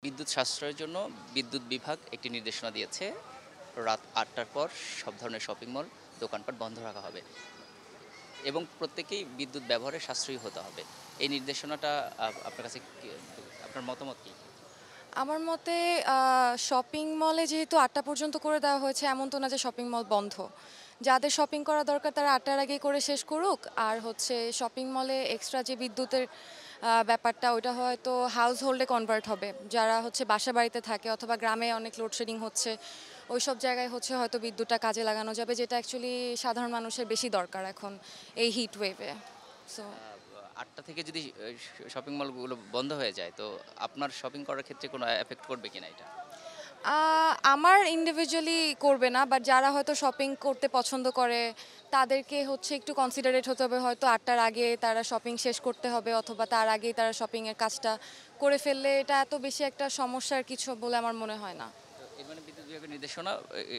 বিদ্যুৎ সাশ্রয়ের জন্য বিদ্যুৎ বিভাগ একটি নির্দেশনা দিয়েছে। রাত ৮টার পর সব ধরনের শপিং মল, দোকানপাট বন্ধ রাখা হবে এবং প্রত্যেকেই বিদ্যুৎ ব্যবহারে সাশ্রয়ী হতে হবে। এই নির্দেশনাটা আপনার কাছে আপনার মতামত কী? আমার মতে শপিং মলে যেহেতু ৮টা পর্যন্ত করে দেওয়া হয়েছে, এমন তো না যে শপিং মল বন্ধ। যাদের শপিং করা দরকার তারা ৮টার আগেই করে শেষ করুক। আর হচ্ছে শপিং মলে এক্সট্রা যে বিদ্যুতের ব্যাপারটা, ওইটা হয়তো হাউস হোল্ডে কনভার্ট হবে। যারা হচ্ছে বাসা বাড়িতে থাকে অথবা গ্রামে অনেক লোডশেডিং হচ্ছে, ওইসব জায়গায় হচ্ছে হয়তো বিদ্যুৎটা কাজে লাগানো যাবে, যেটা অ্যাকচুয়ালি সাধারণ মানুষের বেশি দরকার এখন এই হিট ওয়েভে। সো ৮টা থেকে যদি শপিং মলগুলো বন্ধ হয়ে যায়, তো আপনার শপিং করার ক্ষেত্রে কোনো এফেক্ট করবে কিনা এটা? আমার ইন্ডিভিজুয়ালি করবে না, বাট যারা হয়তো শপিং করতে পছন্দ করে তাদেরকে হচ্ছে একটু কনসিডারেট হতে হবে। হয়তো ৮টার আগে তারা শপিং শেষ করতে হবে অথবা তার আগেই তারা শপিংয়ের কাজটা করে ফেললে এটা এত বেশি একটা সমস্যার কিছু বলে আমার মনে হয় না। তো এর মানে বিদ্যুৎ বিভাগের নির্দেশনা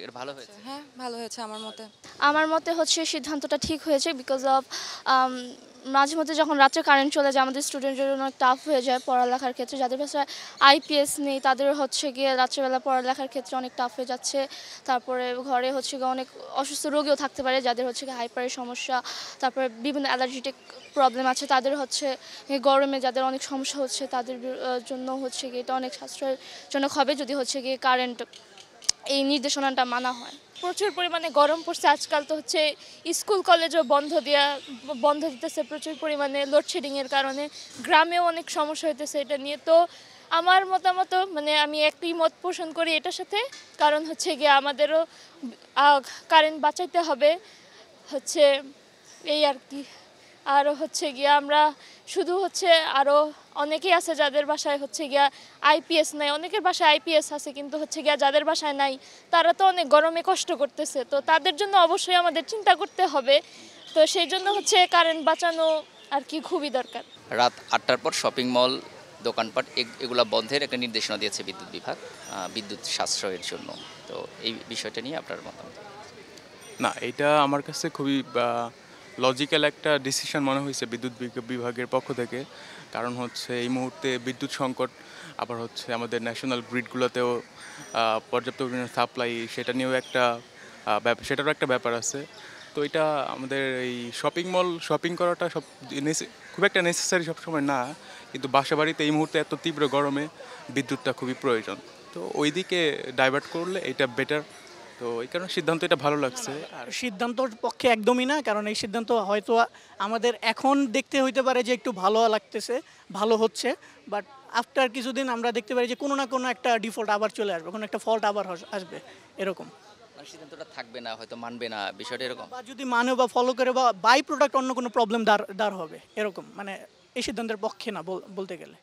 এর ভালো হয়েছে। হ্যাঁ, ভালো হয়েছে আমার মতে। আমার মতে হচ্ছে সিদ্ধান্তটা ঠিক হয়েছে বিকজ অফ মাঝে মধ্যে যখন রাত্রে কারেন্ট চলে যায় আমাদের স্টুডেন্টের জন্য অনেক টাফ হয়ে যায় পড়ালেখার ক্ষেত্রে। যাদের বাসায় আইপিএস নেই তাদের হচ্ছে গিয়ে রাত্রেবেলা পড়ালেখার ক্ষেত্রে অনেক টাফ হয়ে যাচ্ছে। তারপরে ঘরে হচ্ছে গিয়ে অনেক অসুস্থ রোগীও থাকতে পারে যাদের হচ্ছে গিয়ে হাইপারের সমস্যা, তারপরে বিভিন্ন অ্যালার্জিটিক প্রবলেম আছে তাদের হচ্ছে গরমে যাদের অনেক সমস্যা হচ্ছে তাদের জন্য হচ্ছে গিয়ে এটা অনেক সাশ্রয়জনক হবে যদি হচ্ছে গিয়ে কারেন্ট এই নির্দেশনাটা মানা হয়। প্রচুর পরিমাণে গরম পড়ছে আজকাল, তো হচ্ছে স্কুল কলেজও বন্ধ দিতেছে প্রচুর পরিমাণে লোডশেডিংয়ের কারণে। গ্রামেও অনেক সমস্যা হইতেছে এটা নিয়ে। তো আমার মতামত মানে আমি একই মত পোষণ করি এটার সাথে, কারণ হচ্ছে গিয়ে আমাদেরও কারেন্ট বাঁচাইতে হবে হচ্ছে এই আর কি। আরও হচ্ছে গিয়া আমরা শুধু হচ্ছে আরও অনেকেই আছে যাদের বাসায় হচ্ছে গিয়া আইপিএস নাই, অনেকের বাসায় আইপিএস আছে কিন্তু হচ্ছে গিয়া যাদের বাসায় নাই তারা তো অনেক গরমে কষ্ট করতেছে, তো তাদের জন্য অবশ্যই আমাদের চিন্তা করতে হবে। তো সেই জন্য হচ্ছে কারেন্ট বাঁচানো আর কি খুবই দরকার। রাত ৮টার পর শপিং মল, দোকানপাট এগুলা বন্ধের একটা নির্দেশনা দিয়েছে বিদ্যুৎ বিভাগ বিদ্যুৎ সাশ্রয়ের জন্য। তো এই বিষয়টা নিয়ে আপনার মতামত? না, এটা আমার কাছে খুবই লজিক্যাল একটা ডিসিশন মনে হয়েছে বিদ্যুৎ বিভাগের পক্ষ থেকে। কারণ হচ্ছে এই মুহূর্তে বিদ্যুৎ সংকট, আবার হচ্ছে আমাদের ন্যাশনাল গ্রিডগুলোতেও পর্যাপ্ত পরিমাণে সাপ্লাই, সেটা নিয়েও একটা সেটারও একটা ব্যাপার আছে। তো এটা আমাদের এই শপিং করাটা খুব একটা নেসেসারি সবসময় না, কিন্তু বাসা বাড়িতে এই মুহূর্তে এত তীব্র গরমে বিদ্যুৎটা খুবই প্রয়োজন। তো ওই দিকে ডাইভার্ট করলে এটা বেটার। তো এই কারণে সিদ্ধান্ত এটা ভালো লাগছে। আর সিদ্ধান্তর পক্ষে একদমই না, কারণ এই সিদ্ধান্ত হয়তো আমাদের এখন দেখতে হইতে পারে যে একটু ভালো লাগতেছে, ভালো হচ্ছে, বাট আফটার কিছুদিন আমরা দেখতে পারি যে কোনো না কোনো একটা ডিফল্ট আবার চলে আসবে, কোনো একটা ফল্ট আবার আসবে এরকম। মানে সিদ্ধান্তটা থাকবে না, হয়তো মানবে না, বিষয়টা এরকম। বা যদি মানে বা ফলো করে বা বাই প্রোডাক্ট অন্য কোনো প্রবলেম দাঁড় হবে এরকম, মানে এই সিদ্ধান্তের পক্ষে না বলতে গেলে।